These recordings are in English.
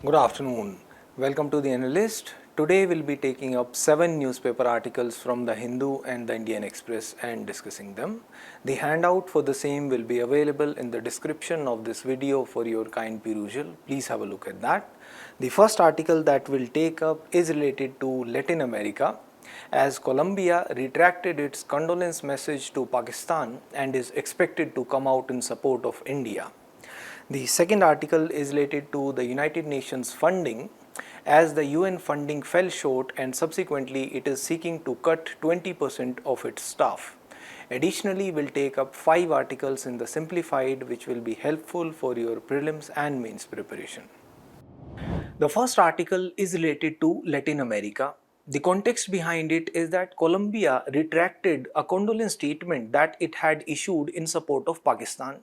Good afternoon. Welcome to The Analyst. Today we'll be taking up 7 newspaper articles from the Hindu and the Indian Express and discussing them. The handout for the same will be available in the description of this video for your kind perusal. Please have a look at that. The first article that we'll take up is related to Latin America, as Colombia retracted its condolence message to Pakistan and is expected to come out in support of India. The second article is related to the United Nations funding, as the UN funding fell short and subsequently it is seeking to cut 20% of its staff. Additionally, we'll take up 5 articles in the simplified which will be helpful for your prelims and mains preparation. The first article is related to Latin America. The context behind it is that Colombia retracted a condolence statement that it had issued in support of Pakistan,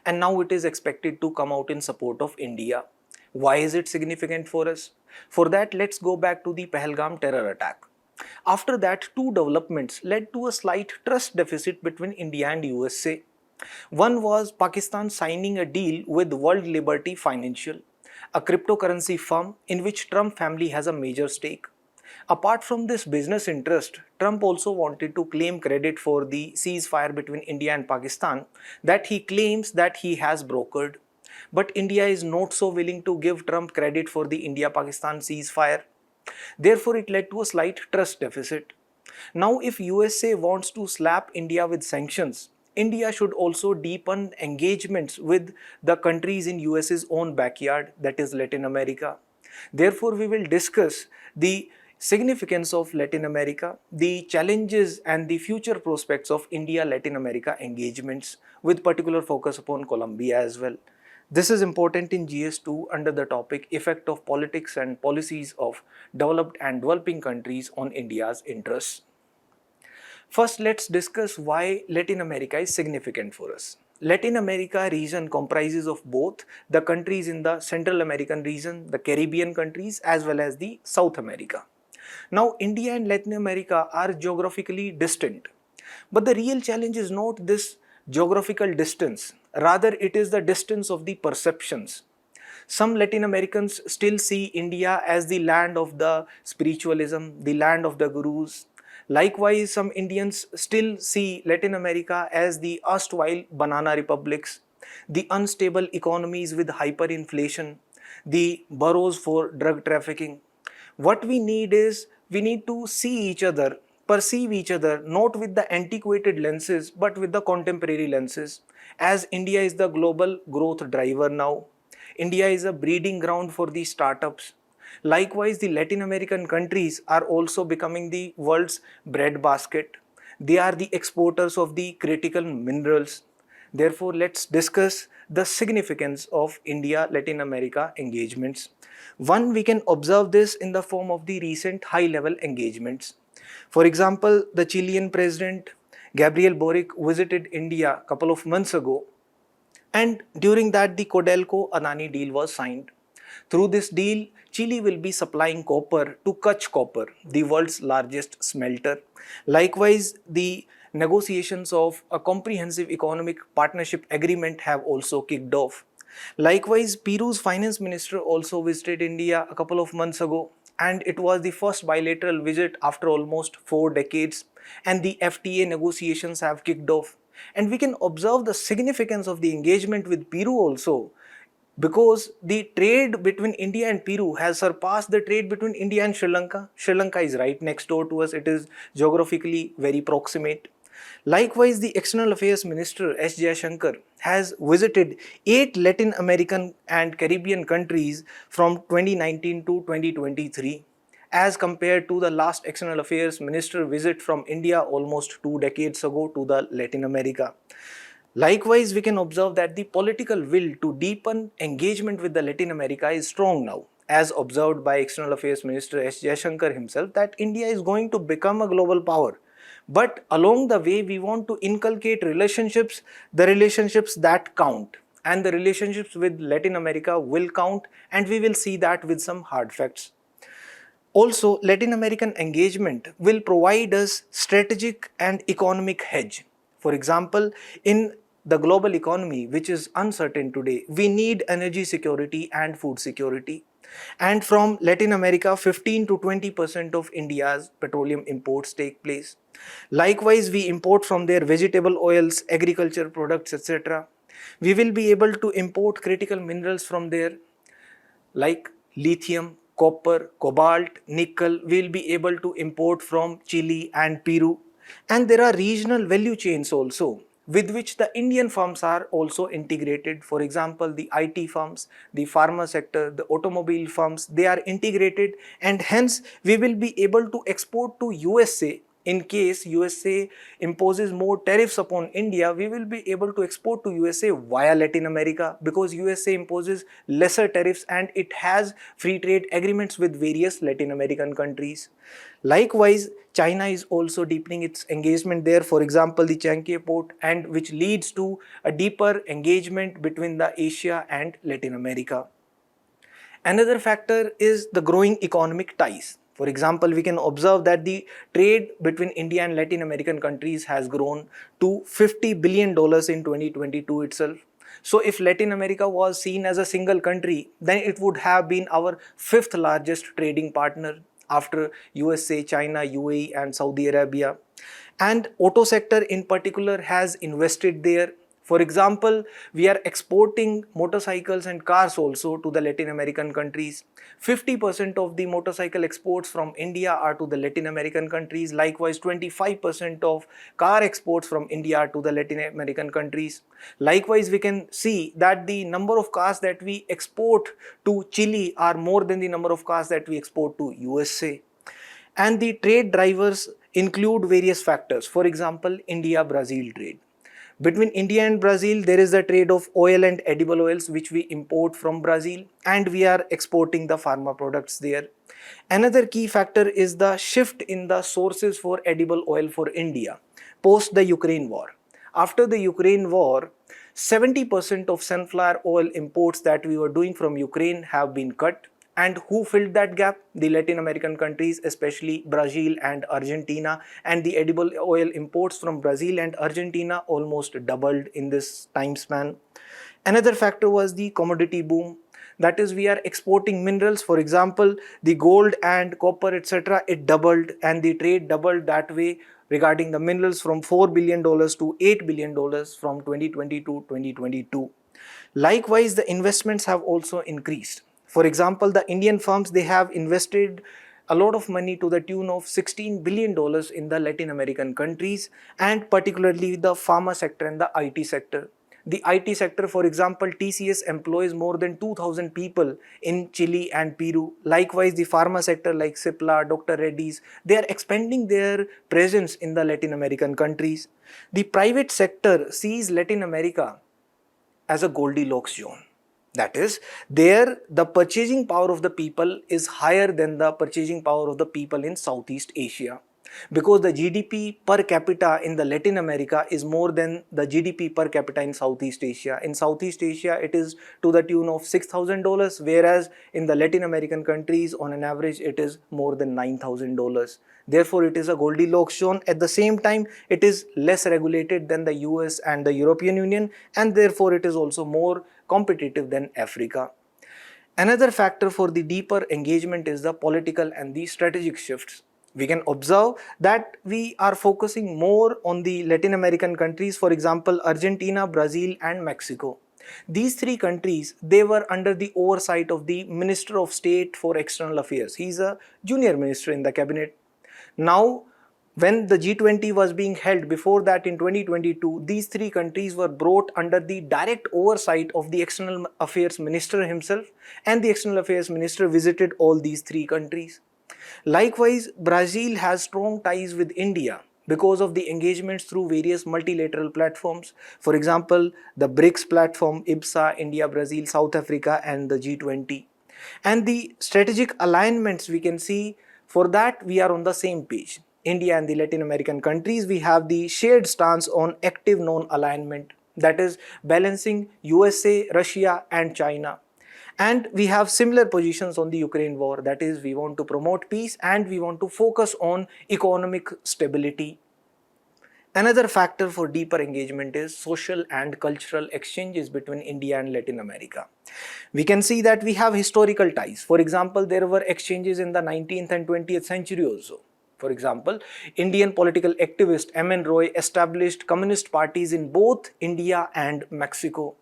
and now it is expected to come out in support of India. Why is it significant for us? For that, let's go back to the Pahalgam terror attack. After that, two developments led to a slight trust deficit between India and USA. One was Pakistan signing a deal with World Liberty Financial, a cryptocurrency firm in which Trump family has a major stake. Apart from this business interest, Trump also wanted to claim credit for the ceasefire between India and Pakistan that he claims that he has brokered. But India is not so willing to give Trump credit for the India-Pakistan ceasefire. Therefore, it led to a slight trust deficit. Now, if USA wants to slap India with sanctions, India should also deepen engagements with the countries in US's own backyard, that is Latin America. Therefore, we will discuss the significance of Latin America, the challenges and the future prospects of India-Latin America engagements with particular focus upon Colombia as well. This is important in GS2 under the topic Effect of Politics and Policies of Developed and Developing Countries on India's Interests. First, let's discuss why Latin America is significant for us. Latin America region comprises of both the countries in the Central American region, the Caribbean countries, as well as the South America. Now, India and Latin America are geographically distant, but the real challenge is not this geographical distance, rather it is the distance of the perceptions. Some Latin Americans still see India as the land of the spiritualism, the land of the gurus. Likewise, some Indians still see Latin America as the erstwhile banana republics, the unstable economies with hyperinflation, the burrows for drug trafficking. What we need is, we need to see each other, perceive each other not with the antiquated lenses but with the contemporary lenses, as India is the global growth driver now. India is a breeding ground for the startups. Likewise, the Latin American countries are also becoming the world's breadbasket. They are the exporters of the critical minerals. Therefore, let's discuss the significance of India-Latin America engagements. One, we can observe this in the form of the recent high-level engagements. For example, the Chilean president Gabriel Boric visited India a couple of months ago, and during that the Codelco-Adani deal was signed. Through this deal, Chile will be supplying copper to Kutch Copper, the world's largest smelter. Likewise, the negotiations of a comprehensive economic partnership agreement have also kicked off. Likewise, Peru's finance minister also visited India a couple of months ago, and it was the first bilateral visit after almost 4 decades, and the FTA negotiations have kicked off. And we can observe the significance of the engagement with Peru also, because the trade between India and Peru has surpassed the trade between India and Sri Lanka. Sri Lanka is right next door to us, it is geographically very proximate. Likewise, the External Affairs Minister S. Jaishankar has visited 8 Latin American and Caribbean countries from 2019 to 2023, as compared to the last External Affairs Minister visit from India almost 2 decades ago to the Latin America. Likewise, we can observe that the political will to deepen engagement with the Latin America is strong now, as observed by External Affairs Minister S. Jaishankar himself, that India is going to become a global power. But along the way, we want to inculcate relationships, the relationships that count. And the relationships with Latin America will count, and we will see that with some hard facts. Also, Latin American engagement will provide us strategic and economic hedge. For example, in the global economy, which is uncertain today, we need energy security and food security. And from Latin America, 15 to 20% of India's petroleum imports take place. Likewise, we import from there vegetable oils, agriculture products, etc. We will be able to import critical minerals from there like lithium, copper, cobalt, nickel. We will be able to import from Chile and Peru. And there are regional value chains also, with which the Indian firms are also integrated. For example, the IT firms, the pharma sector, the automobile firms, they are integrated, and hence we will be able to export to USA. In case USA imposes more tariffs upon India, we will be able to export to USA via Latin America, because USA imposes lesser tariffs and it has free trade agreements with various Latin American countries. Likewise, China is also deepening its engagement there, for example, the Chankey port, and which leads to a deeper engagement between the Asia and Latin America. Another factor is the growing economic ties. For example, we can observe that the trade between India and Latin American countries has grown to $50 billion in 2022 itself. So if Latin America was seen as a single country, then it would have been our fifth largest trading partner after USA, China, UAE and Saudi Arabia. And auto sector in particular has invested there. For example, we are exporting motorcycles and cars also to the Latin American countries. 50% of the motorcycle exports from India are to the Latin American countries. Likewise, 25% of car exports from India are to the Latin American countries. Likewise, we can see that the number of cars that we export to Chile are more than the number of cars that we export to USA. And the trade drivers include various factors. For example, India-Brazil trade. Between India and Brazil, there is the trade of oil and edible oils which we import from Brazil, and we are exporting the pharma products there. Another key factor is the shift in the sources for edible oil for India post the Ukraine war. After the Ukraine war, 70% of sunflower oil imports that we were doing from Ukraine have been cut. And who filled that gap? The Latin American countries, especially Brazil and Argentina. And the edible oil imports from Brazil and Argentina almost doubled in this time span. Another factor was the commodity boom. That is, we are exporting minerals. For example, the gold and copper, etc. It doubled, and the trade doubled that way regarding the minerals from $4 billion to $8 billion from 2020 to 2022. Likewise, the investments have also increased. For example, the Indian firms, they have invested a lot of money to the tune of $16 billion in the Latin American countries, and particularly the pharma sector and the IT sector. The IT sector, for example, TCS employs more than 2,000 people in Chile and Peru. Likewise, the pharma sector like Cipla, Dr. Reddy's, they are expanding their presence in the Latin American countries. The private sector sees Latin America as a Goldilocks zone. That is, there the purchasing power of the people is higher than the purchasing power of the people in Southeast Asia, because the GDP per capita in the Latin America is more than the GDP per capita in Southeast Asia. In Southeast Asia, it is to the tune of $6,000, whereas in the Latin American countries, on an average, it is more than $9,000. Therefore, it is a Goldilocks zone. At the same time, it is less regulated than the US and the European Union, and therefore it is also more competitive than Africa. Another factor for the deeper engagement is the political and the strategic shifts. We can observe that we are focusing more on the Latin American countries, for example, Argentina, Brazil and Mexico. These three countries, they were under the oversight of the Minister of State for External Affairs. He is a junior minister in the cabinet. Now, when the G20 was being held, before that in 2022, these three countries were brought under the direct oversight of the External Affairs Minister himself, and the External Affairs Minister visited all these three countries. Likewise, Brazil has strong ties with India because of the engagements through various multilateral platforms. For example, the BRICS platform, IBSA, India, Brazil, South Africa and the G20. And the strategic alignments we can see, for that we are on the same page. India and the Latin American countries, we have the shared stance on active non-alignment, that is balancing USA, Russia and China. And we have similar positions on the Ukraine war, that is we want to promote peace and we want to focus on economic stability. Another factor for deeper engagement is social and cultural exchanges between India and Latin America. We can see that we have historical ties. For example, there were exchanges in the 19th and 20th century also. For example, Indian political activist M.N. Roy established communist parties in both India and Mexico.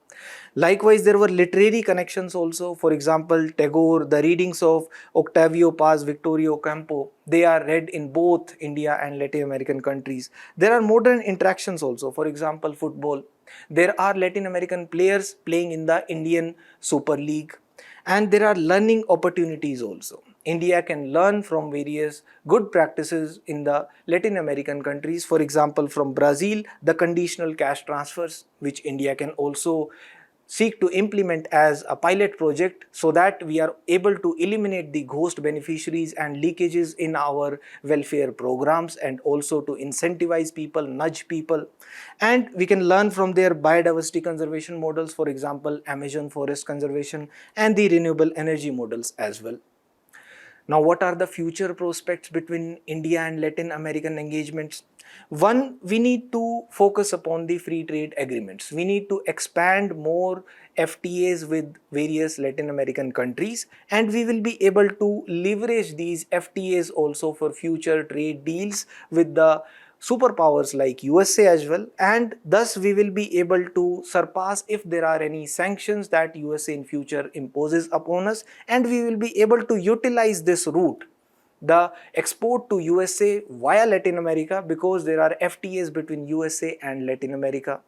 Likewise, there were literary connections also. For example, Tagore, the readings of Octavio Paz, Victorio Campo, they are read in both India and Latin American countries. There are modern interactions also. For example, football. There are Latin American players playing in the Indian Super League. And there are learning opportunities also. India can learn from various good practices in the Latin American countries. For example, from Brazil, the conditional cash transfers, which India can also seek to implement as a pilot project so that we are able to eliminate the ghost beneficiaries and leakages in our welfare programs, and also to incentivize people, nudge people. And we can learn from their biodiversity conservation models, for example, Amazon forest conservation and the renewable energy models as well. Now, what are the future prospects between India and Latin American engagements? One, we need to focus upon the free trade agreements. We need to expand more FTAs with various Latin American countries, and we will be able to leverage these FTAs also for future trade deals with the superpowers like USA as well, and thus we will be able to surpass if there are any sanctions that USA in future imposes upon us, and we will be able to utilize this route, the export to USA via Latin America, because there are FTAs between USA and Latin America.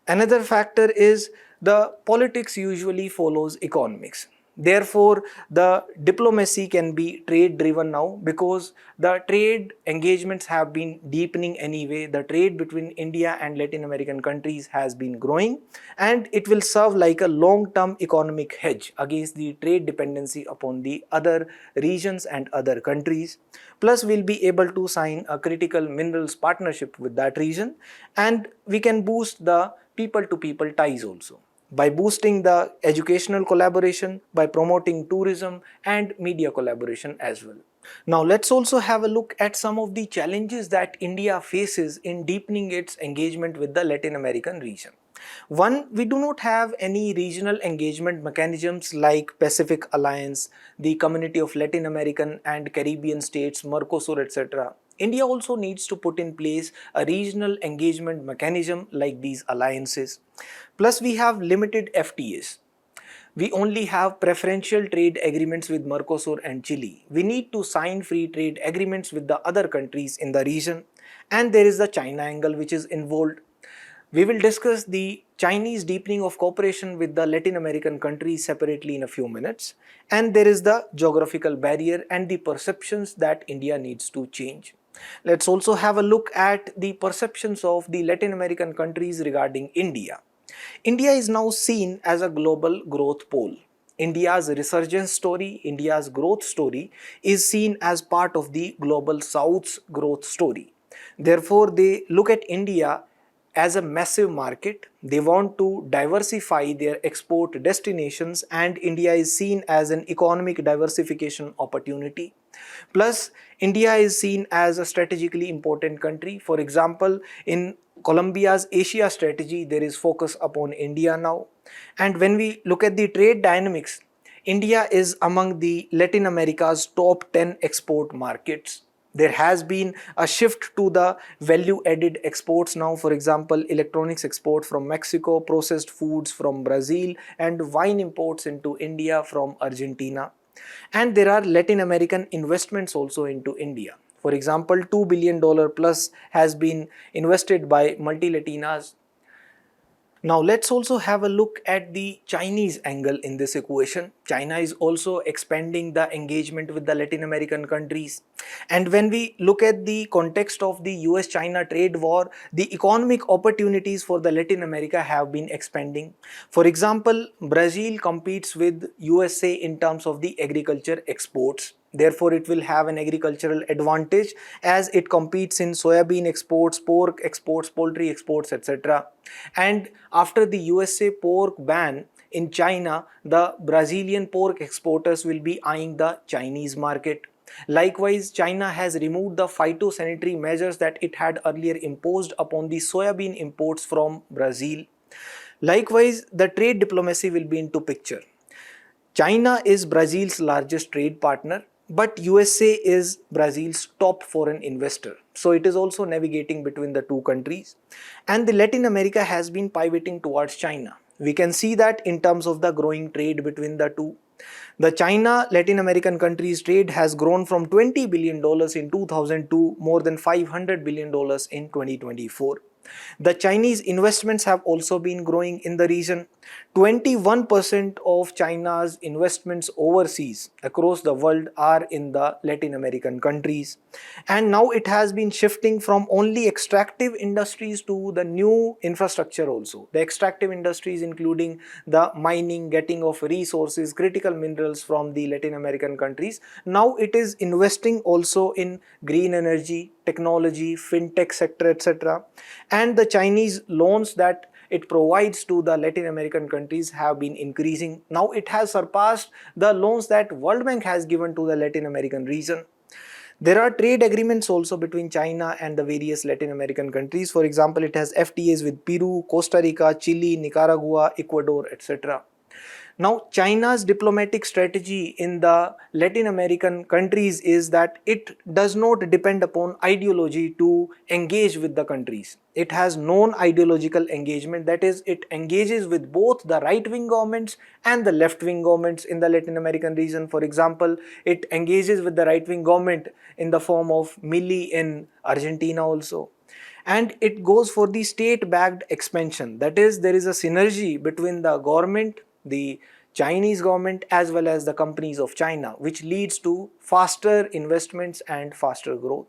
Another factor is the politics usually follows economics. Therefore, the diplomacy can be trade driven now, because the trade engagements have been deepening anyway. The trade between India and Latin American countries has been growing, and it will serve like a long-term economic hedge against the trade dependency upon the other regions and other countries. Plus, we'll be able to sign a critical minerals partnership with that region, and we can boost the people-to-people ties also by boosting the educational collaboration, by promoting tourism and media collaboration as well. Now, let's also have a look at some of the challenges that India faces in deepening its engagement with the Latin American region. One, we do not have any regional engagement mechanisms like Pacific Alliance, the Community of Latin American and Caribbean States, Mercosur, etc. India also needs to put in place a regional engagement mechanism like these alliances. Plus, we have limited FTAs. We only have preferential trade agreements with Mercosur and Chile. We need to sign free trade agreements with the other countries in the region. And there is the China angle which is involved. We will discuss the Chinese deepening of cooperation with the Latin American countries separately in a few minutes. And there is the geographical barrier and the perceptions that India needs to change. Let's also have a look at the perceptions of the Latin American countries regarding India. India is now seen as a global growth pole. India's resurgence story, India's growth story is seen as part of the global South's growth story. Therefore, they look at India as a massive market. They want to diversify their export destinations, and India is seen as an economic diversification opportunity. Plus, India is seen as a strategically important country. For example, in Colombia's Asia strategy, there is focus upon India now. And when we look at the trade dynamics, India is among the Latin America's top 10 export markets. There has been a shift to the value-added exports now. For example, electronics export from Mexico, processed foods from Brazil, and wine imports into India from Argentina. And there are Latin American investments also into India. For example, $2 billion plus has been invested by multilatinas. Now, let's also have a look at the Chinese angle in this equation. China is also expanding the engagement with the Latin American countries. And when we look at the context of the US-China trade war, the economic opportunities for the Latin America have been expanding. For example, Brazil competes with USA in terms of the agriculture exports. Therefore, it will have an agricultural advantage as it competes in soybean exports, pork exports, poultry exports, etc. And after the USA pork ban in China, the Brazilian pork exporters will be eyeing the Chinese market. Likewise, China has removed the phytosanitary measures that it had earlier imposed upon the soybean imports from Brazil. Likewise, the trade diplomacy will be into picture. China is Brazil's largest trade partner, but USA is Brazil's top foreign investor. So it is also navigating between the two countries. And the Latin America has been pivoting towards China. We can see that in terms of the growing trade between the two. The China Latin American countries trade has grown from $20 billion in 2000 to more than $500 billion in 2024. The Chinese investments have also been growing in the region. 21% of China's investments overseas across the world are in the Latin American countries. And now it has been shifting from only extractive industries to the new infrastructure also. The extractive industries including the mining, getting of resources, critical minerals from the Latin American countries. Now it is investing also in green energy, technology, fintech sector, etc. And the Chinese loans that it provides to the Latin American countries have been increasing. Now it has surpassed the loans that World Bank has given to the Latin American region. There are trade agreements also between China and the various Latin American countries. For example, it has FTAs with Peru, Costa Rica, Chile, Nicaragua, Ecuador, etc. Now, China's diplomatic strategy in the Latin American countries is that it does not depend upon ideology to engage with the countries. It has non-ideological engagement, that is, it engages with both the right-wing governments and the left-wing governments in the Latin American region. For example, it engages with the right-wing government in the form of Milei in Argentina also. And it goes for the state-backed expansion, that is, there is a synergy between the government, the Chinese government as well as the companies of China, which leads to faster investments and faster growth.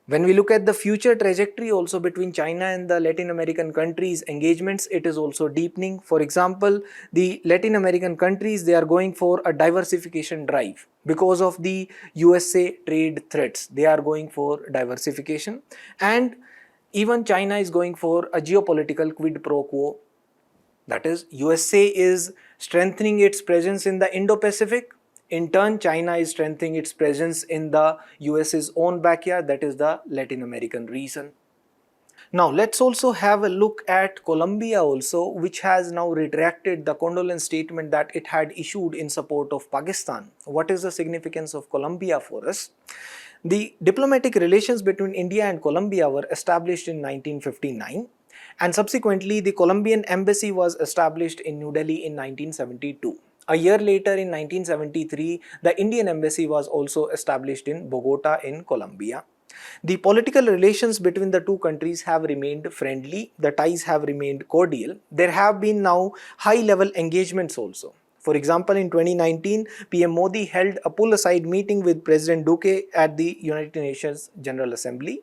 When we look at the future trajectory also between China and the Latin American countries engagements, it is also deepening. For example, the Latin American countries, they are going for a diversification drive because of the USA trade threats. They are going for diversification, and even China is going for a geopolitical quid pro quo. That is, USA is strengthening its presence in the Indo-Pacific. In turn, China is strengthening its presence in the US's own backyard, that is the Latin American region. Now, let's also have a look at Colombia also, which has now retracted the condolence statement that it had issued in support of Pakistan. What is the significance of Colombia for us? The diplomatic relations between India and Colombia were established in 1959. And subsequently, the Colombian embassy was established in New Delhi in 1972. A year later, in 1973, the Indian embassy was also established in Bogota in Colombia. The political relations between the two countries have remained friendly, the ties have remained cordial. There have been now high-level engagements also. For example, in 2019, PM Modi held a pull-aside meeting with President Duque at the United Nations General Assembly.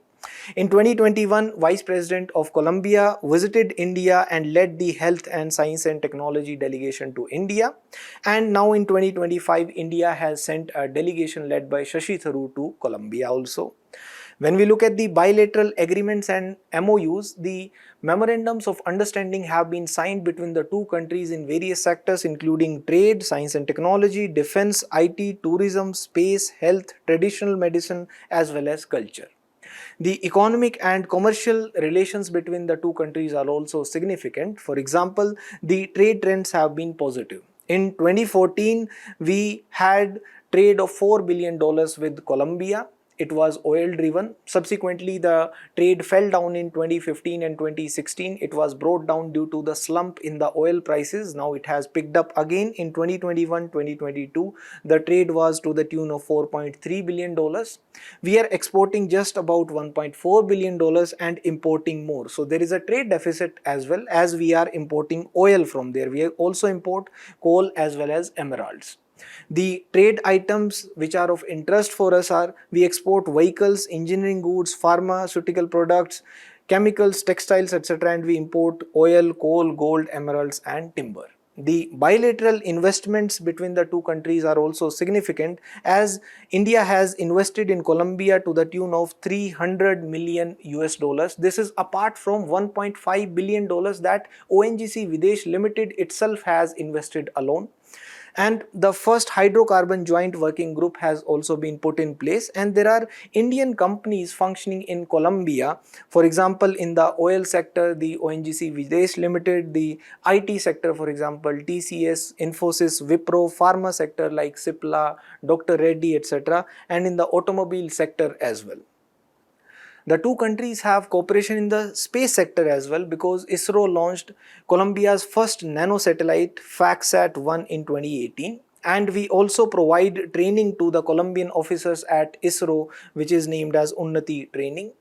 In 2021, Vice President of Colombia visited India and led the Health and Science and Technology delegation to India. And now in 2025, India has sent a delegation led by Shashi Tharoor to Colombia also. When we look at the bilateral agreements and MOUs, the memorandums of understanding have been signed between the two countries in various sectors including trade, science and technology, defense, IT, tourism, space, health, traditional medicine as well as culture. The economic and commercial relations between the two countries are also significant. For example, the trade trends have been positive. In 2014, we had trade of $4 billion with Colombia. It was oil driven. Subsequently, the trade fell down in 2015 and 2016. It was brought down due to the slump in the oil prices. Now it has picked up again in 2021-2022. The trade was to the tune of $4.3 billion. We are exporting just about $1.4 billion and importing more. So there is a trade deficit as well, as we are importing oil from there. We also import coal as well as emeralds. The trade items which are of interest for us are, we export vehicles, engineering goods, pharmaceutical products, chemicals, textiles, etc. and we import oil, coal, gold, emeralds and timber. The bilateral investments between the two countries are also significant, as India has invested in Colombia to the tune of 300 million US dollars. This is apart from $1.5 billion that ONGC Videsh Limited itself has invested alone. And the first hydrocarbon joint working group has also been put in place, and there are Indian companies functioning in Colombia. For example, in the oil sector, the ONGC Videsh Limited, the IT sector, for example, TCS, Infosys, Wipro, pharma sector like Cipla, Dr. Reddy, etc., and in the automobile sector as well. The two countries have cooperation in the space sector as well, because ISRO launched Colombia's first nano satellite FACSat-1 in 2018, and we also provide training to the Colombian officers at ISRO, which is named as Unnati Training.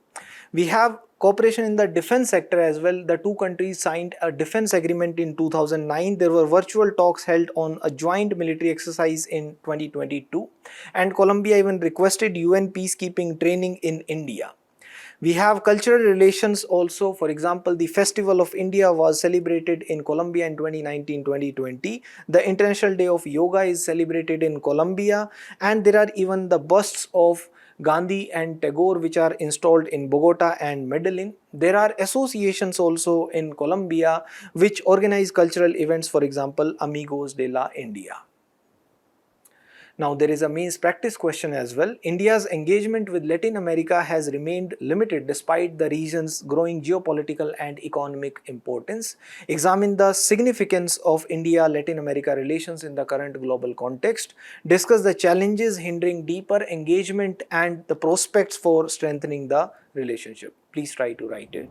We have cooperation in the defense sector as well. The two countries signed a defense agreement in 2009. There were virtual talks held on a joint military exercise in 2022, and Colombia even requested UN peacekeeping training in India. We have cultural relations also. For example, the Festival of India was celebrated in Colombia in 2019-2020. The International Day of Yoga is celebrated in Colombia, and there are even the busts of Gandhi and Tagore which are installed in Bogota and Medellin. There are associations also in Colombia which organize cultural events, for example, Amigos de la India. Now, there is a means practice question as well. India's engagement with Latin America has remained limited despite the region's growing geopolitical and economic importance. Examine the significance of India-Latin America relations in the current global context. Discuss the challenges hindering deeper engagement and the prospects for strengthening the relationship. Please try to write it.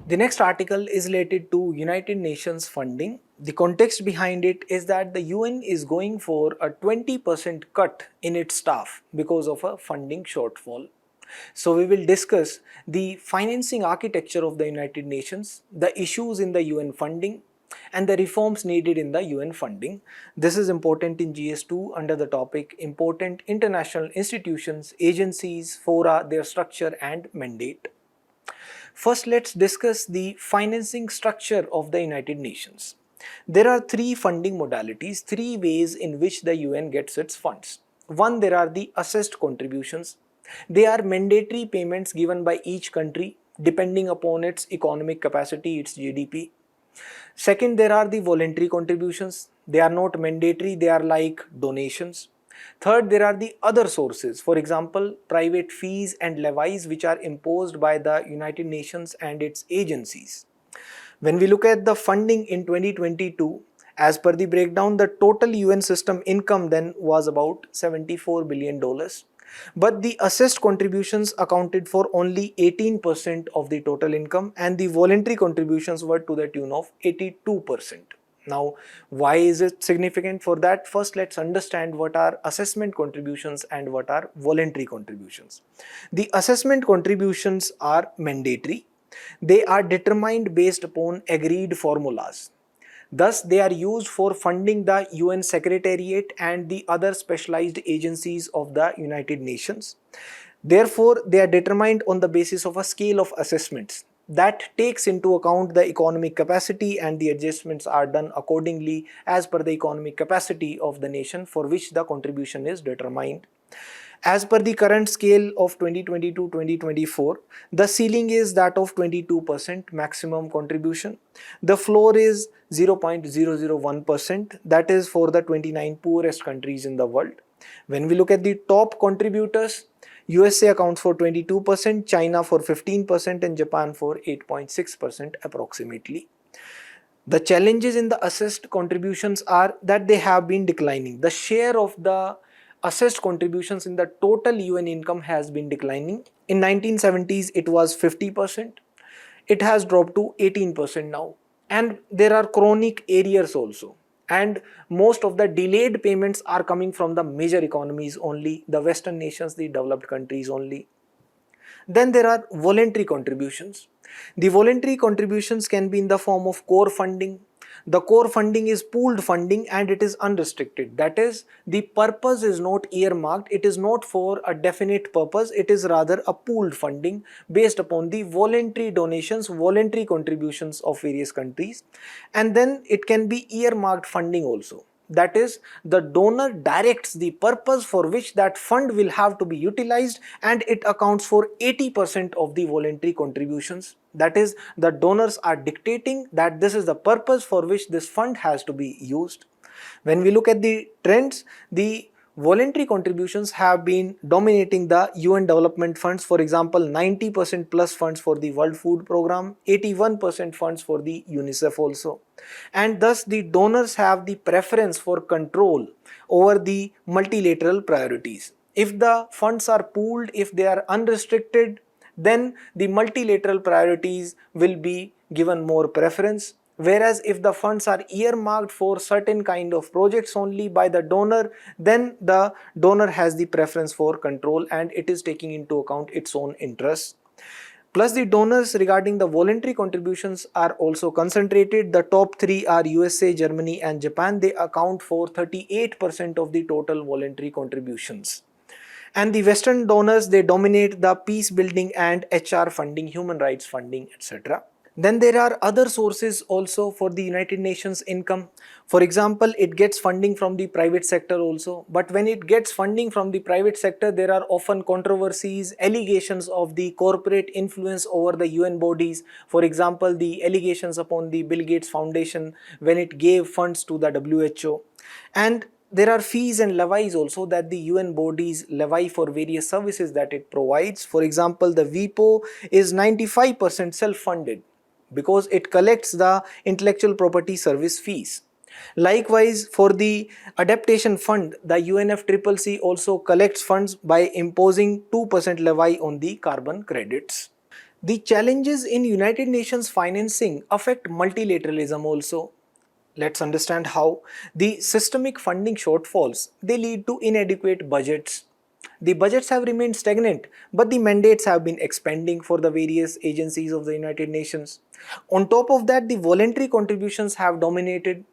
The next article is related to United Nations funding. The context behind it is that the UN is going for a 20% cut in its staff because of a funding shortfall. So we will discuss the financing architecture of the United Nations, the issues in the UN funding, and the reforms needed in the UN funding. This is important in GS2 under the topic Important International Institutions, Agencies, Fora, their structure and mandate. First, let's discuss the financing structure of the United Nations. There are three funding modalities, three ways in which the UN gets its funds. One, there are the assessed contributions. They are mandatory payments given by each country depending upon its economic capacity, its GDP. Second, there are the voluntary contributions. They are not mandatory, they are like donations. Third, there are the other sources, for example, private fees and levies which are imposed by the United Nations and its agencies. When we look at the funding in 2022, as per the breakdown, the total UN system income then was about $74 billion. But the assessed contributions accounted for only 18% of the total income, and the voluntary contributions were to the tune of 82%. Now, why is it significant? For that, first let's understand what are assessment contributions and what are voluntary contributions. The assessment contributions are mandatory. They are determined based upon agreed formulas. Thus, they are used for funding the UN Secretariat and the other specialized agencies of the United Nations. Therefore, they are determined on the basis of a scale of assessments that takes into account the economic capacity, and the adjustments are done accordingly as per the economic capacity of the nation for which the contribution is determined. As per the current scale of 2022-2024, the ceiling is that of 22% maximum contribution. The floor is 0.001%, that is for the 29 poorest countries in the world. When we look at the top contributors, USA accounts for 22%, China for 15%, and Japan for 8.6% approximately. The challenges in the assessed contributions are that they have been declining. The share of the assessed contributions in the total UN income has been declining. In 1970s, it was 50%. It has dropped to 18% now. And there are chronic arrears also. And most of the delayed payments are coming from the major economies only, the Western nations, the developed countries only. Then there are voluntary contributions. The voluntary contributions can be in the form of core funding. The core funding is pooled funding and it is unrestricted. That is, the purpose is not earmarked. It is not for a definite purpose. It is rather a pooled funding based upon the voluntary donations, voluntary contributions of various countries. And then it can be earmarked funding also. That is, the donor directs the purpose for which that fund will have to be utilized, and it accounts for 80% of the voluntary contributions. That is, the donors are dictating that this is the purpose for which this fund has to be used. When we look at the trends, the voluntary contributions have been dominating the UN development funds. For example, 90% plus funds for the World Food Programme, 81% funds for the UNICEF also. And thus the donors have the preference for control over the multilateral priorities. If the funds are pooled, if they are unrestricted, then the multilateral priorities will be given more preference. Whereas if the funds are earmarked for certain kind of projects only by the donor, then the donor has the preference for control and it is taking into account its own interests. Plus the donors regarding the voluntary contributions are also concentrated. The top three are USA, Germany and Japan. They account for 38% of the total voluntary contributions. And the Western donors, they dominate the peace building and HR funding, human rights funding, etc. Then there are other sources also for the United Nations income. For example, it gets funding from the private sector also. But when it gets funding from the private sector, there are often controversies, allegations of the corporate influence over the UN bodies. For example, the allegations upon the Bill Gates Foundation when it gave funds to the WHO. And there are fees and levies also that the UN bodies levy for various services that it provides. For example, the WIPO is 95% self-funded because it collects the intellectual property service fees. Likewise, for the adaptation fund, the UNFCCC also collects funds by imposing 2% levy on the carbon credits. The challenges in United Nations financing affect multilateralism also. Let's understand how. The systemic funding shortfalls, they lead to inadequate budgets. The budgets have remained stagnant, but the mandates have been expanding for the various agencies of the United Nations. On top of that, the voluntary contributions have dominated.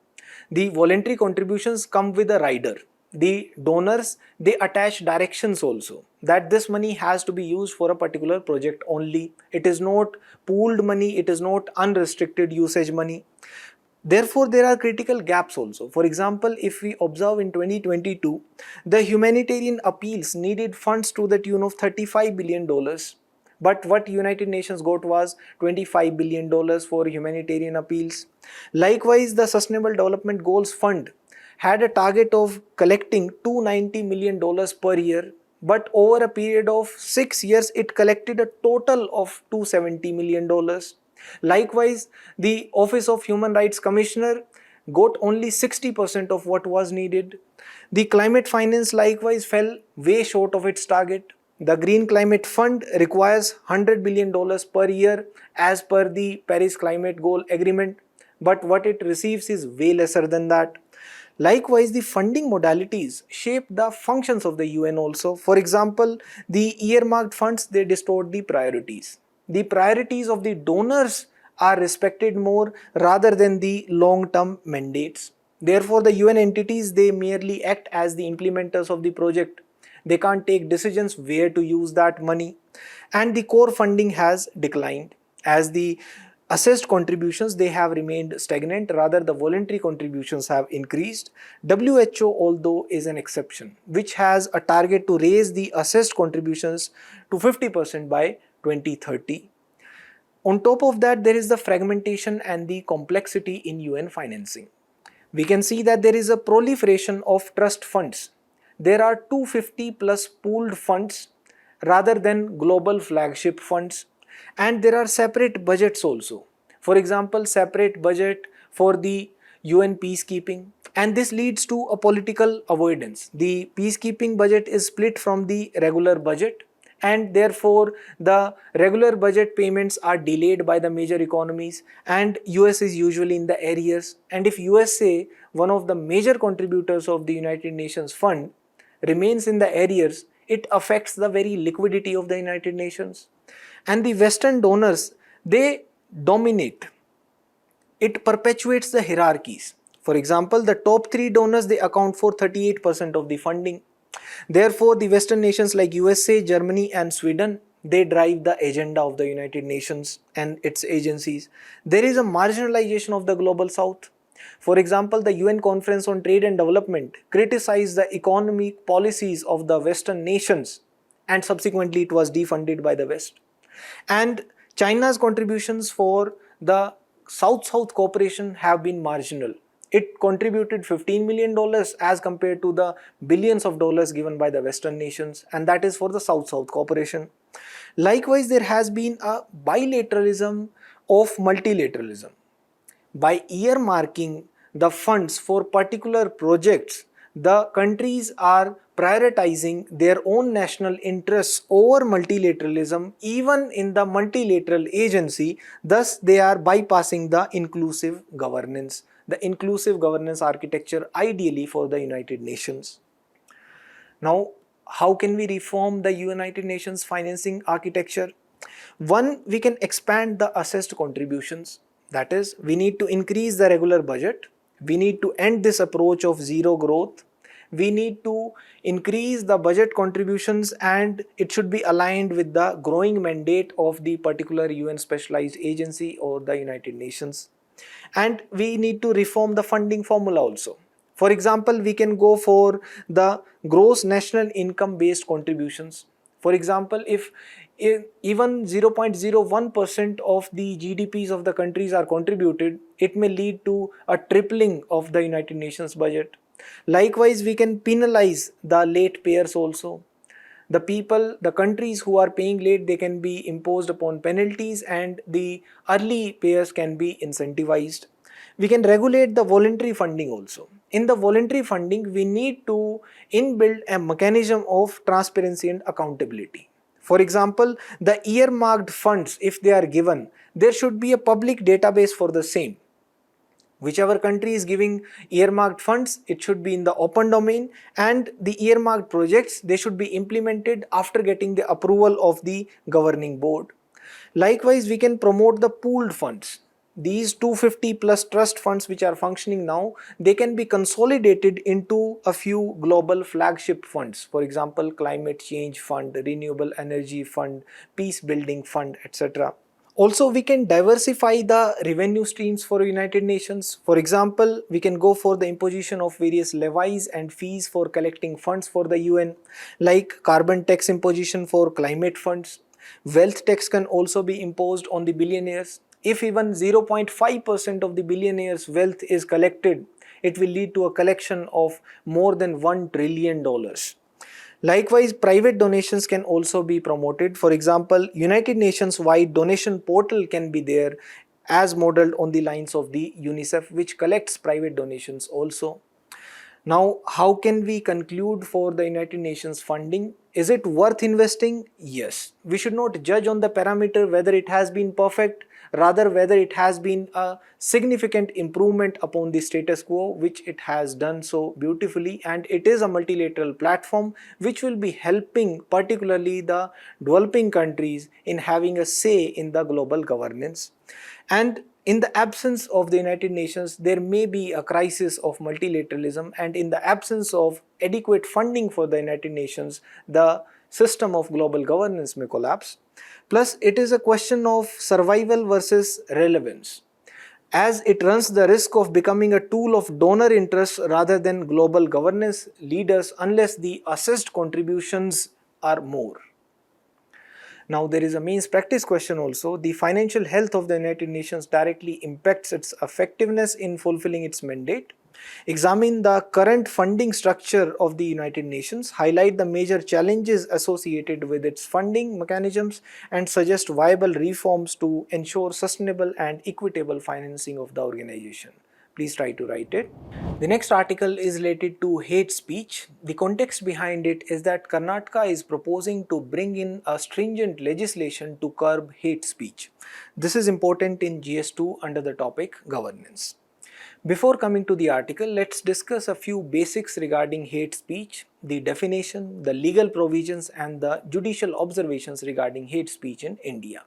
The voluntary contributions come with a rider. The donors, they attach directions also that this money has to be used for a particular project only. It is not pooled money, it is not unrestricted usage money. Therefore, there are critical gaps also. For example, if we observe in 2022, the humanitarian appeals needed funds to the tune of $35 billion. But what United Nations got was $25 billion for humanitarian appeals. Likewise, the Sustainable Development Goals Fund had a target of collecting $290 million per year. But over a period of 6 years, it collected a total of $270 million. Likewise, the Office of Human Rights Commissioner got only 60% of what was needed. The climate finance likewise fell way short of its target. The Green Climate Fund requires $100 billion per year as per the Paris Climate Goal Agreement, but what it receives is way lesser than that. Likewise, the funding modalities shape the functions of the UN also. For example, the earmarked funds, they distort the priorities. The priorities of the donors are respected more rather than the long-term mandates. Therefore, the UN entities, they merely act as the implementers of the project. They can't take decisions where to use that money. And the core funding has declined. As the assessed contributions, they have remained stagnant, rather the voluntary contributions have increased. WHO, although, is an exception, which has a target to raise the assessed contributions to 50% by 2030. On top of that, there is the fragmentation and the complexity in UN financing. We can see that there is a proliferation of trust funds. There are 250 plus pooled funds rather than global flagship funds, and there are separate budgets also. For example, separate budget for the UN peacekeeping, and this leads to a political avoidance. The peacekeeping budget is split from the regular budget, and therefore the regular budget payments are delayed by the major economies, and US is usually in the arrears. And if USA, one of the major contributors of the United Nations fund, remains in the arrears, it affects the very liquidity of the United Nations. And the Western donors, they dominate. It perpetuates the hierarchies. For example, the top three donors, they account for 38% of the funding. Therefore, the Western nations like USA, Germany and Sweden, they drive the agenda of the United Nations and its agencies. There is a marginalization of the global south. For example, the UN Conference on Trade and Development criticized the economic policies of the Western nations, and subsequently it was defunded by the West. And China's contributions for the South-South cooperation have been marginal. It contributed $15 million as compared to the billions of dollars given by the Western nations, and that is for the South-South cooperation. Likewise, there has been a bilateralism of multilateralism. By earmarking the funds for particular projects, the countries are prioritizing their own national interests over multilateralism even in the multilateral agency. Thus, they are bypassing the inclusive governance architecture ideally for the United Nations. Now, how can we reform the United Nations financing architecture? One, we can expand the assessed contributions. That is, we need to increase the regular budget. We need to end this approach of zero growth. We need to increase the budget contributions, and it should be aligned with the growing mandate of the particular UN specialized agency or the United Nations. And we need to reform the funding formula also. For example, we can go for the gross national income based contributions. For example, if even 0.01% of the GDPs of the countries are contributed, it may lead to a tripling of the United Nations budget. Likewise, we can penalize the late payers also. The countries who are paying late, they can be imposed upon penalties, and the early payers can be incentivized. We can regulate the voluntary funding also. In the voluntary funding, we need to inbuild a mechanism of transparency and accountability. For example, the earmarked funds, if they are given, there should be a public database for the same. Whichever country is giving earmarked funds, it should be in the open domain, and the earmarked projects, they should be implemented after getting the approval of the governing board. Likewise, we can promote the pooled funds. These 250 plus trust funds which are functioning now, they can be consolidated into a few global flagship funds. For example, climate change fund, renewable energy fund, peace building fund, etc. Also, we can diversify the revenue streams for United Nations. For example, we can go for the imposition of various levies and fees for collecting funds for the UN, like carbon tax imposition for climate funds. Wealth tax can also be imposed on the billionaires. If even 0.5% of the billionaires' wealth is collected, it will lead to a collection of more than $1 trillion. Likewise, private donations can also be promoted. For example, United Nations wide donation portal can be there, as modeled on the lines of the UNICEF, which collects private donations also. Now, how can we conclude for the United Nations funding? Is it worth investing? Yes. We should not judge on the parameter whether it has been perfect, rather whether it has been a significant improvement upon the status quo, which it has done so beautifully, and it is a multilateral platform which will be helping particularly the developing countries in having a say in the global governance. And in the absence of the United Nations, there may be a crisis of multilateralism, and in the absence of adequate funding for the United Nations, the system of global governance may collapse. Plus, it is a question of survival versus relevance, as it runs the risk of becoming a tool of donor interests rather than global governance leaders unless the assessed contributions are more. Now, there is a means practice question also. The financial health of the United Nations directly impacts its effectiveness in fulfilling its mandate. Examine the current funding structure of the United Nations, highlight the major challenges associated with its funding mechanisms, and suggest viable reforms to ensure sustainable and equitable financing of the organization. Please try to write it. The next article is related to hate speech. The context behind it is that Karnataka is proposing to bring in a stringent legislation to curb hate speech. This is important in GS2 under the topic governance. Before coming to the article, let's discuss a few basics regarding hate speech, the definition, the legal provisions, and the judicial observations regarding hate speech in India.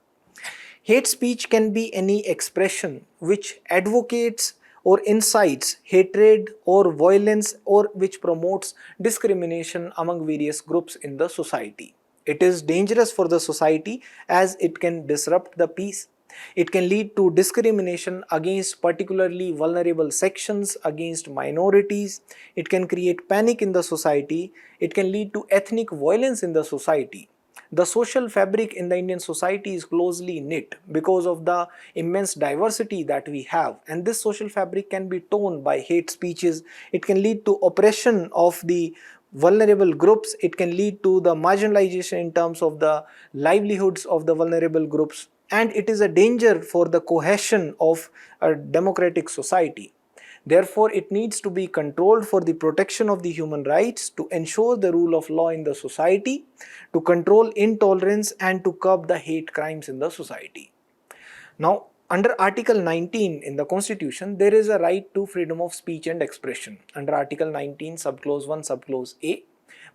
Hate speech can be any expression which advocates or incites hatred or violence, or which promotes discrimination among various groups in the society. It is dangerous for the society as it can disrupt the peace. It can lead to discrimination against particularly vulnerable sections, against minorities. It can create panic in the society. It can lead to ethnic violence in the society. The social fabric in the Indian society is closely knit because of the immense diversity that we have, and this social fabric can be torn by hate speeches. It can lead to oppression of the vulnerable groups, it can lead to the marginalization in terms of the livelihoods of the vulnerable groups, and it is a danger for the cohesion of a democratic society. Therefore, it needs to be controlled for the protection of the human rights, to ensure the rule of law in the society, to control intolerance, and to curb the hate crimes in the society. Now, under Article 19 in the Constitution, there is a right to freedom of speech and expression under Article 19, subclause 1, subclause A.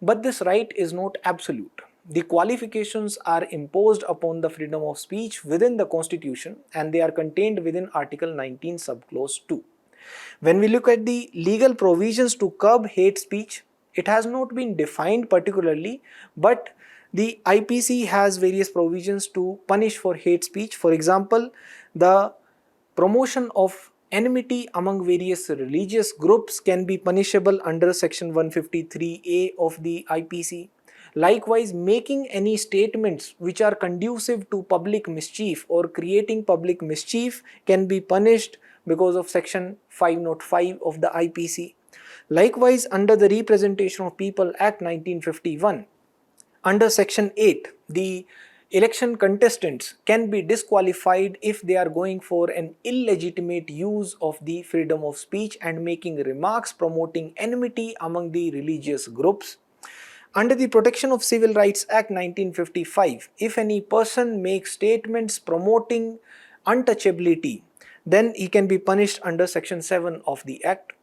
But this right is not absolute. The qualifications are imposed upon the freedom of speech within the Constitution, and they are contained within Article 19, subclause 2. When we look at the legal provisions to curb hate speech, it has not been defined particularly, but the IPC has various provisions to punish for hate speech. For example, the promotion of enmity among various religious groups can be punishable under section 153A of the IPC. Likewise, making any statements which are conducive to public mischief or creating public mischief can be punished because of section 505 of the IPC. Likewise, under the Representation of People Act 1951, under section 8, the election contestants can be disqualified if they are going for an illegitimate use of the freedom of speech and making remarks promoting enmity among the religious groups. Under the Protection of Civil Rights Act 1955, if any person makes statements promoting untouchability, then he can be punished under section 7 of the Act.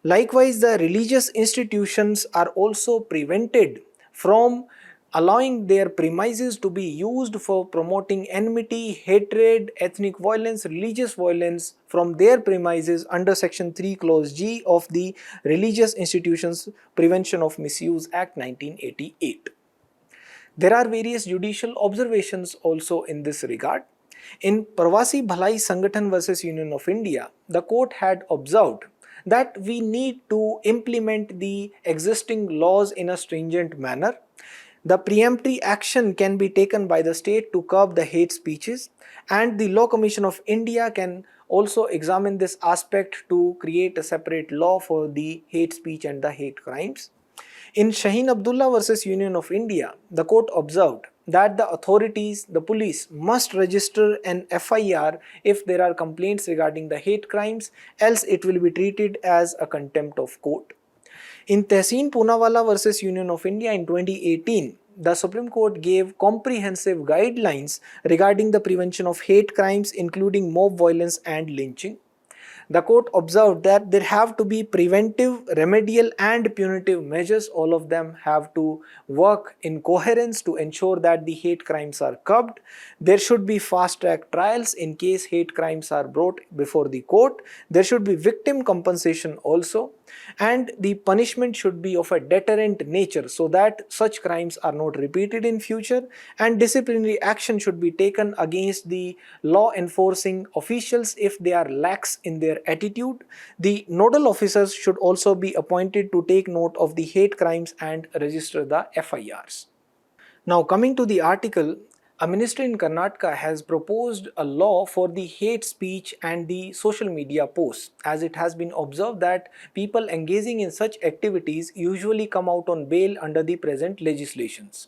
Likewise, the religious institutions are also prevented from allowing their premises to be used for promoting enmity, hatred, ethnic violence, religious violence from their premises under section 3 clause G of the Religious Institutions Prevention of Misuse Act 1988. There are various judicial observations also in this regard. In Pravasi Bhalai Sangathan versus Union of India, the court had observed that we need to implement the existing laws in a stringent manner. The preemptory action can be taken by the state to curb the hate speeches, and the Law Commission of India can also examine this aspect to create a separate law for the hate speech and the hate crimes. In Shaheen Abdullah versus Union of India, the court observed that the authorities, the police, must register an FIR if there are complaints regarding the hate crimes, else it will be treated as a contempt of court. In Tehseen Poonawalla versus Union of India in 2018, the Supreme Court gave comprehensive guidelines regarding the prevention of hate crimes, including mob violence and lynching. The court observed that there have to be preventive, remedial and punitive measures. All of them have to work in coherence to ensure that the hate crimes are curbed. There should be fast-track trials in case hate crimes are brought before the court. There should be victim compensation also, and the punishment should be of a deterrent nature so that such crimes are not repeated in future, and disciplinary action should be taken against the law enforcing officials if they are lax in their attitude. The nodal officers should also be appointed to take note of the hate crimes and register the FIRs. Now, coming to the article, a ministry in Karnataka has proposed a law for the hate speech and the social media posts, as it has been observed that people engaging in such activities usually come out on bail under the present legislations.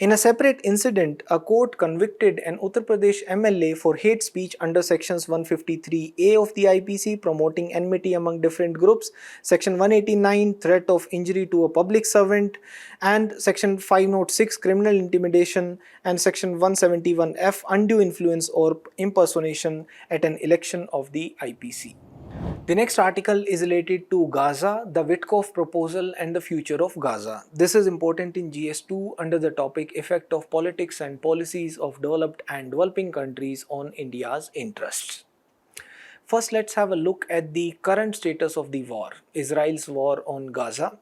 In a separate incident, a court convicted an Uttar Pradesh MLA for hate speech under sections 153A of the IPC, promoting enmity among different groups, section 189, threat of injury to a public servant, and section 506, criminal intimidation, and section 171F, undue influence or impersonation at an election of the IPC. The next article is related to Gaza, the Witkoff proposal and the future of Gaza. This is important in GS2 under the topic Effect of Politics and Policies of Developed and Developing Countries on India's Interests. First, let's have a look at the current status of the war, Israel's war on Gaza.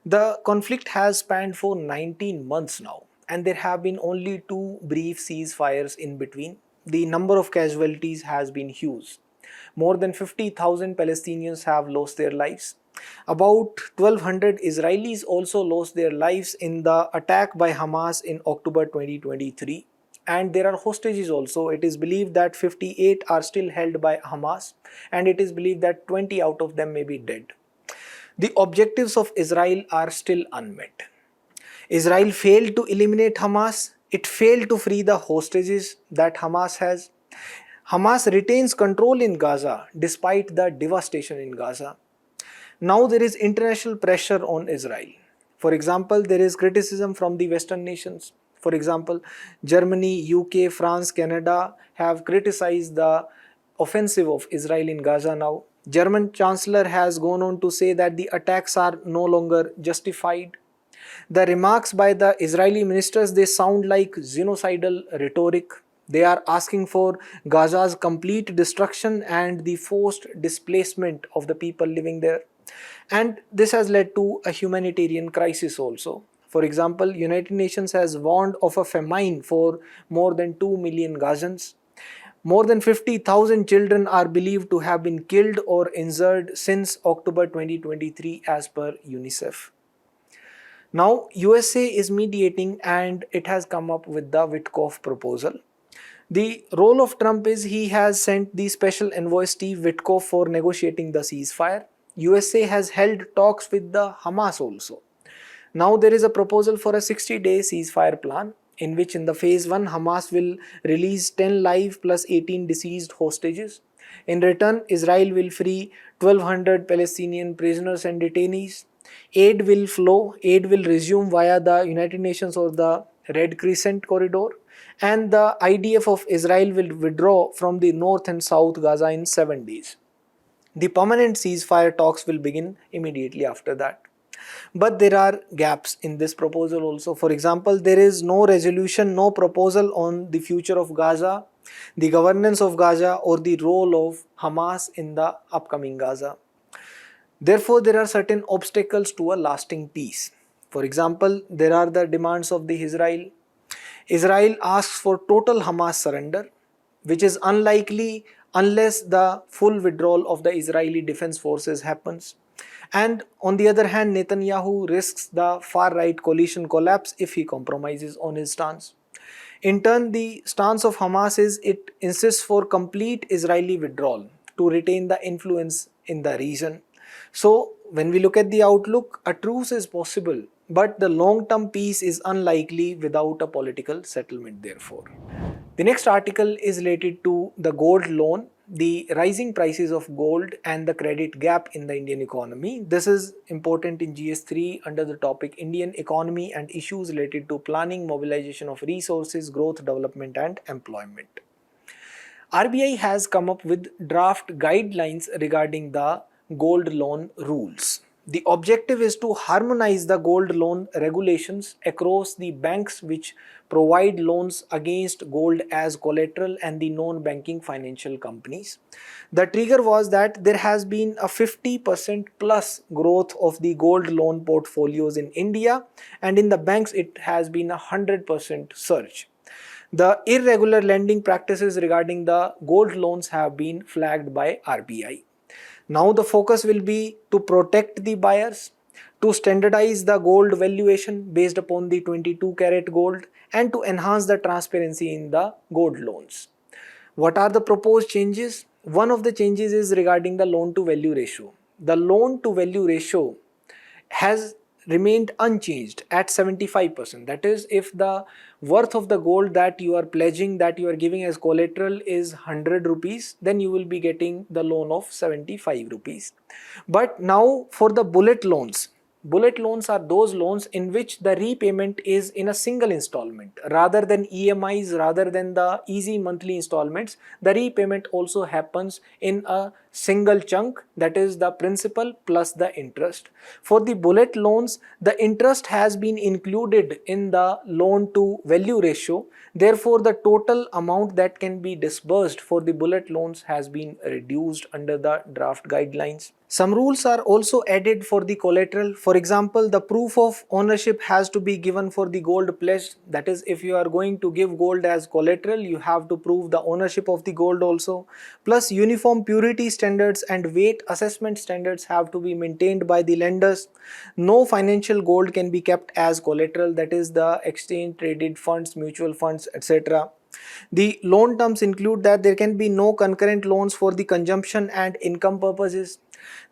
The conflict has spanned for 19 months now, and there have been only 2 brief ceasefires in between. The number of casualties has been huge. More than 50,000 Palestinians have lost their lives. About 1,200 Israelis also lost their lives in the attack by Hamas in October 2023. And there are hostages also. It is believed that 58 are still held by Hamas, and it is believed that 20 out of them may be dead. The objectives of Israel are still unmet. Israel failed to eliminate Hamas. It failed to free the hostages that Hamas has. Hamas retains control in Gaza despite the devastation in Gaza. Now there is international pressure on Israel. For example, there is criticism from the Western nations. For example, Germany, UK, France, Canada have criticized the offensive of Israel in Gaza now. German Chancellor has gone on to say that the attacks are no longer justified. The remarks by the Israeli ministers, they sound like genocidal rhetoric. They are asking for Gaza's complete destruction and the forced displacement of the people living there. And this has led to a humanitarian crisis also. For example, United Nations has warned of a famine for more than 2 million Gazans. More than 50,000 children are believed to have been killed or injured since October 2023 as per UNICEF. Now, USA is mediating and it has come up with the Witkoff proposal. The role of Trump is he has sent the special envoy Steve Witkoff for negotiating the ceasefire. USA has held talks with the Hamas also. Now there is a proposal for a 60-day ceasefire plan in which in the phase 1 Hamas will release 10 live plus 18 deceased hostages. In return, Israel will free 1,200 Palestinian prisoners and detainees. Aid will flow, aid will resume via the United Nations or the Red Crescent corridor, and the IDF of Israel will withdraw from the north and south Gaza in 7 days. The permanent ceasefire talks will begin immediately after that. But there are gaps in this proposal also. For example, there is no resolution, no proposal on the future of Gaza, the governance of Gaza, or the role of Hamas in the upcoming Gaza. Therefore, there are certain obstacles to a lasting peace. For example, there are the demands of the Israel. Israel asks for total Hamas surrender, which is unlikely unless the full withdrawal of the Israeli defense forces happens. And on the other hand, Netanyahu risks the far-right coalition collapse if he compromises on his stance. In turn, the stance of Hamas is it insists for complete Israeli withdrawal to retain the influence in the region. So, when we look at the outlook, a truce is possible, but the long-term peace is unlikely without a political settlement therefore. The next article is related to the gold loan, the rising prices of gold and the credit gap in the Indian economy. This is important in GS3 under the topic Indian economy and issues related to planning, mobilization of resources, growth, development and employment. RBI has come up with draft guidelines regarding the gold loan rules. The objective is to harmonize the gold loan regulations across the banks which provide loans against gold as collateral and the non-banking financial companies. The trigger was that there has been a 50% plus growth of the gold loan portfolios in India, and in the banks it has been a 100% surge. The irregular lending practices regarding the gold loans have been flagged by RBI. Now the focus will be to protect the buyers, to standardize the gold valuation based upon the 22 karat gold, and to enhance the transparency in the gold loans. What are the proposed changes? One of the changes is regarding the loan to value ratio. The loan to value ratio has remained unchanged at 75%. That is, if the worth of the gold that you are pledging, that you are giving as collateral is 100 rupees, then you will be getting the loan of 75 rupees. But now for the bullet loans are those loans in which the repayment is in a single installment. Rather than EMIs, rather than the easy monthly installments, the repayment also happens in a single chunk, that is the principal plus the interest. For the bullet loans, the interest has been included in the loan to value ratio. Therefore, the total amount that can be disbursed for the bullet loans has been reduced under the draft guidelines. Some rules are also added for the collateral. For example, the proof of ownership has to be given for the gold pledge. That is, if you are going to give gold as collateral, you have to prove the ownership of the gold also. Plus, uniform purity standards and weight assessment standards have to be maintained by the lenders. No financial gold can be kept as collateral, that is the exchange traded funds, mutual funds, etc. The loan terms include that there can be no concurrent loans for the consumption and income purposes.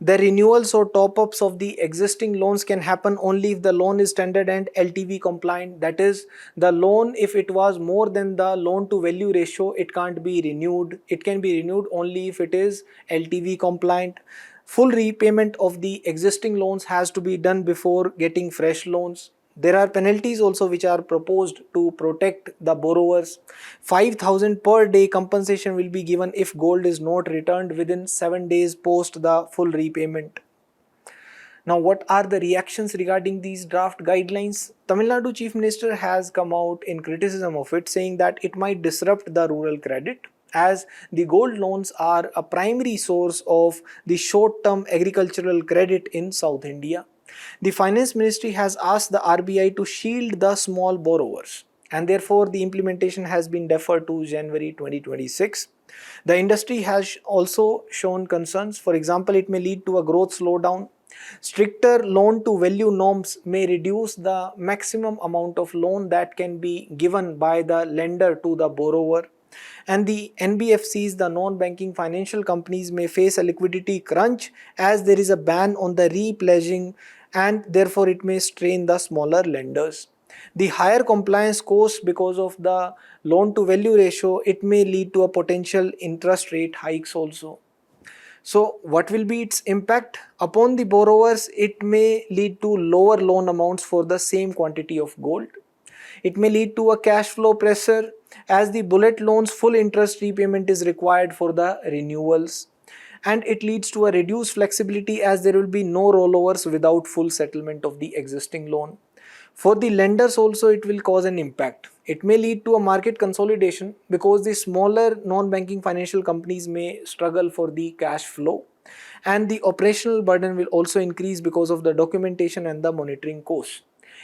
The renewals or top-ups of the existing loans can happen only if the loan is standard and LTV compliant. That is, the loan, if it was more than the loan to value ratio, it can't be renewed. It can be renewed only if it is LTV compliant. Full repayment of the existing loans has to be done before getting fresh loans. There are penalties also which are proposed to protect the borrowers. 5,000 per day compensation will be given if gold is not returned within 7 days post the full repayment. Now, what are the reactions regarding these draft guidelines? Tamil Nadu Chief Minister has come out in criticism of it, saying that it might disrupt the rural credit, as the gold loans are a primary source of the short-term agricultural credit in South India. The Finance Ministry has asked the RBI to shield the small borrowers, and therefore the implementation has been deferred to January 2026. The industry has also shown concerns. For example, it may lead to a growth slowdown. Stricter loan to value norms may reduce the maximum amount of loan that can be given by the lender to the borrower. And the NBFCs, the non-banking financial companies, may face a liquidity crunch as there is a ban on the repledging, and therefore it may strain the smaller lenders. The higher compliance costs because of the loan to value ratio, it may lead to a potential interest rate hikes also. So what will be its impact upon the borrowers? It may lead to lower loan amounts for the same quantity of gold. It may lead to a cash flow pressure, as the bullet loans full interest repayment is required for the renewals, and it leads to a reduced flexibility as there will be no rollovers without full settlement of the existing loan. For the lenders also, it will cause an impact. It may lead to a market consolidation because the smaller non-banking financial companies may struggle for the cash flow, and the operational burden will also increase because of the documentation and the monitoring costs.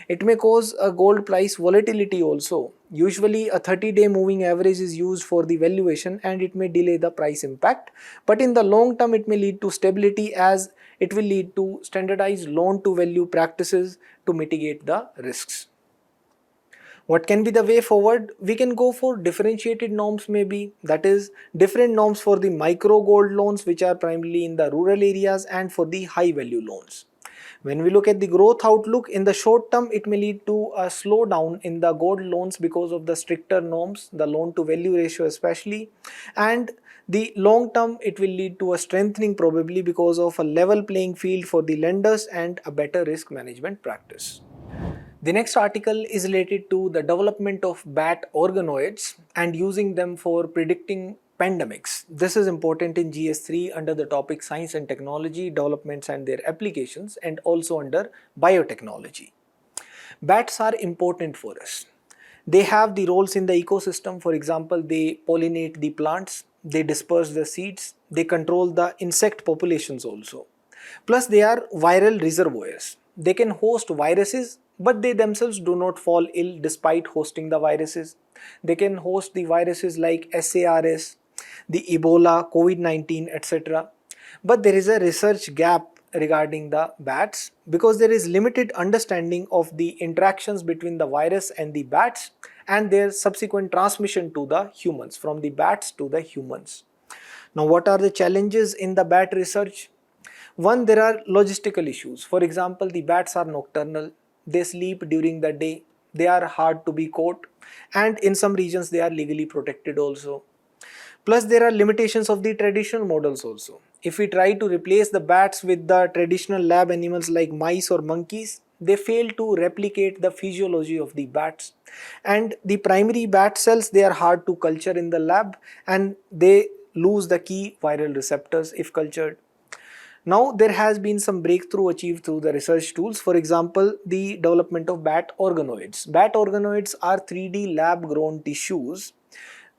It may cause a gold price volatility also. Usually a 30-day moving average is used for the valuation, and it may delay the price impact. But in the long term, it may lead to stability, as it will lead to standardized loan to value practices to mitigate the risks. What can be the way forward? We can go for differentiated norms maybe, that is different norms for the micro gold loans which are primarily in the rural areas, and for the high value loans. When we look at the growth outlook, in the short term, it may lead to a slowdown in the gold loans because of the stricter norms, the loan to value ratio especially, and the long term, it will lead to a strengthening probably because of a level playing field for the lenders and a better risk management practice. The next article is related to the development of bat organoids and using them for predicting pandemics. This is important in GS3 under the topic Science and Technology Developments and their applications, and also under biotechnology. Bats are important for us. They have the roles in the ecosystem. For example, they pollinate the plants, they disperse the seeds, they control the insect populations also. Plus, they are viral reservoirs. They can host viruses, but they themselves do not fall ill despite hosting the viruses. They can host the viruses like SARS, the Ebola, COVID-19, etc. But there is a research gap regarding the bats because there is limited understanding of the interactions between the virus and the bats and their subsequent transmission to the humans, from the bats to the humans. Now, what are the challenges in the bat research? One, there are logistical issues. For example, the bats are nocturnal, they sleep during the day, they are hard to be caught, and in some regions they are legally protected also. Plus, there are limitations of the traditional models also. If we try to replace the bats with the traditional lab animals like mice or monkeys, they fail to replicate the physiology of the bats. And the primary bat cells, they are hard to culture in the lab, and they lose the key viral receptors if cultured. Now there has been some breakthrough achieved through the research tools. For example, the development of bat organoids. Bat organoids are 3D lab grown tissues.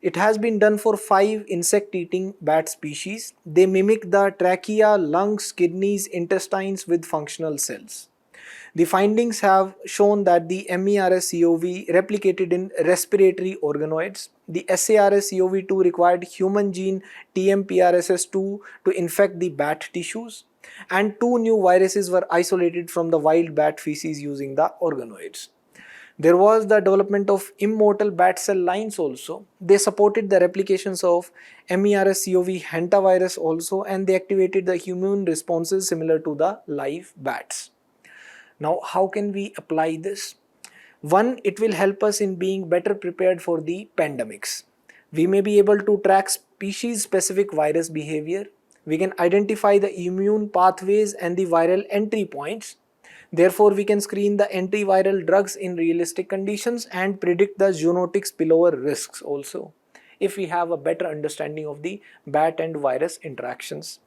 It has been done for 5 insect-eating bat species. They mimic the trachea, lungs, kidneys, intestines with functional cells. The findings have shown that the MERS-CoV replicated in respiratory organoids. The SARS-CoV2 required human gene TMPRSS2 to infect the bat tissues, and 2 new viruses were isolated from the wild bat feces using the organoids. There was the development of immortal bat cell lines also. They supported the replications of MERS-CoV hantavirus also, and they activated the immune responses similar to the live bats. Now, how can we apply this? One, it will help us in being better prepared for the pandemics. We may be able to track species-specific virus behavior. We can identify the immune pathways and the viral entry points. Therefore, we can screen the antiviral drugs in realistic conditions and predict the zoonotic spillover risks also, if we have a better understanding of the bat and virus interactions.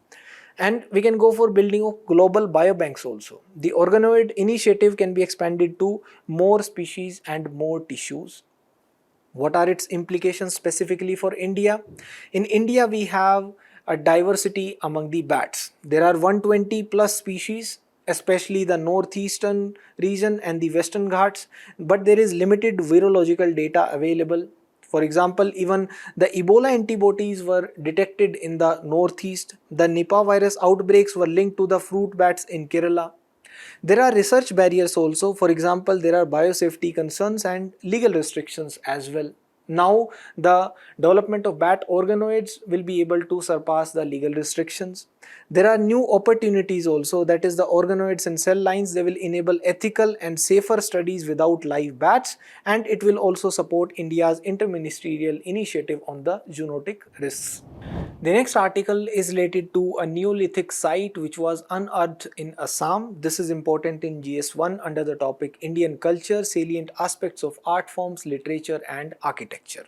And we can go for building of global biobanks also. The organoid initiative can be expanded to more species and more tissues. What are its implications specifically for India? In India, we have a diversity among the bats. There are 120 plus species, especially the northeastern region and the western Ghats, but there is limited virological data available. For example, even the Ebola antibodies were detected in the northeast. The Nipah virus outbreaks were linked to the fruit bats in Kerala. There are research barriers also. For example, there are biosafety concerns and legal restrictions as well. Now, the development of bat organoids will be able to surpass the legal restrictions. There are new opportunities also, that is the organoids and cell lines. They will enable ethical and safer studies without live bats, and it will also support India's interministerial initiative on the zoonotic risks. The next article is related to a Neolithic site which was unearthed in Assam. This is important in GS1 under the topic Indian culture, salient aspects of art forms, literature and architecture.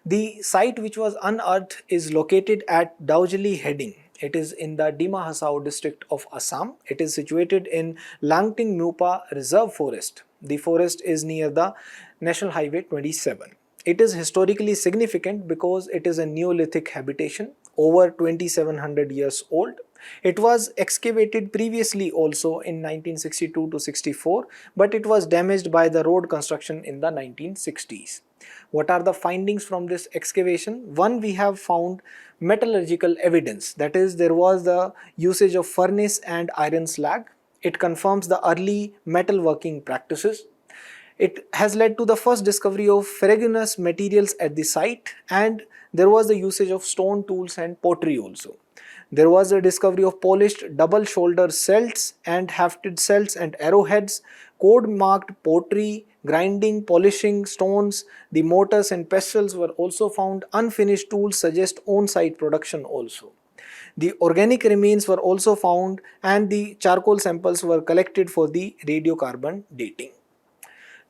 The site which was unearthed is located at Daujali Heading. It is in the Dima Hasao district of Assam. It is situated in Langting Mupa Reserve Forest. The forest is near the National Highway 27. It is historically significant because it is a Neolithic habitation over 2700 years old. It was excavated previously also in 1962 to 64, but it was damaged by the road construction in the 1960s. What are the findings from this excavation? One, we have found metallurgical evidence, that is, there was the usage of furnace and iron slag. It confirms the early metalworking practices. It has led to the first discovery of ferruginous materials at the site, and there was the usage of stone tools and pottery also. There was a discovery of polished double shoulder celts and hafted celts and arrowheads, code marked pottery, grinding, polishing stones. The mortars and pestles were also found. Unfinished tools suggest on-site production also. The organic remains were also found, and the charcoal samples were collected for the radiocarbon dating.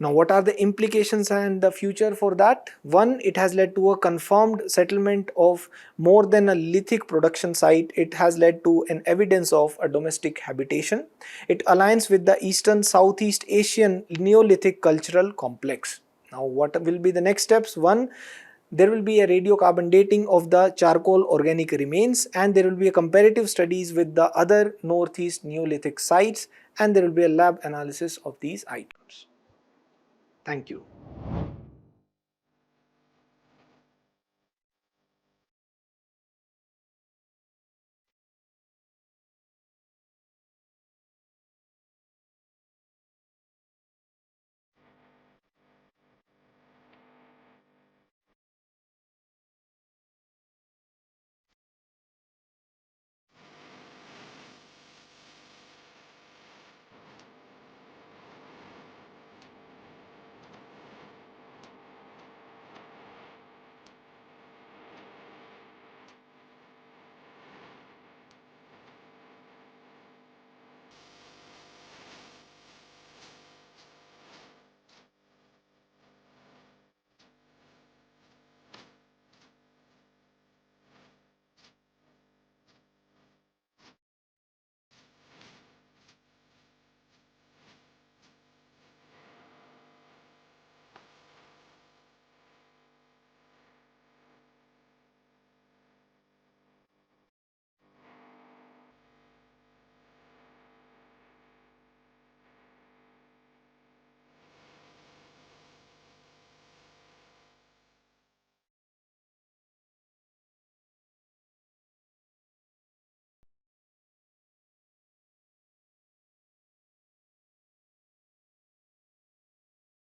Now, what are the implications and the future for that? One, it has led to a confirmed settlement of more than a lithic production site. It has led to an evidence of a domestic habitation. It aligns with the Eastern Southeast Asian Neolithic cultural complex. Now, what will be the next steps? One, there will be a radiocarbon dating of the charcoal organic remains, and there will be a comparative studies with the other Northeast Neolithic sites, and there will be a lab analysis of these items. Thank you.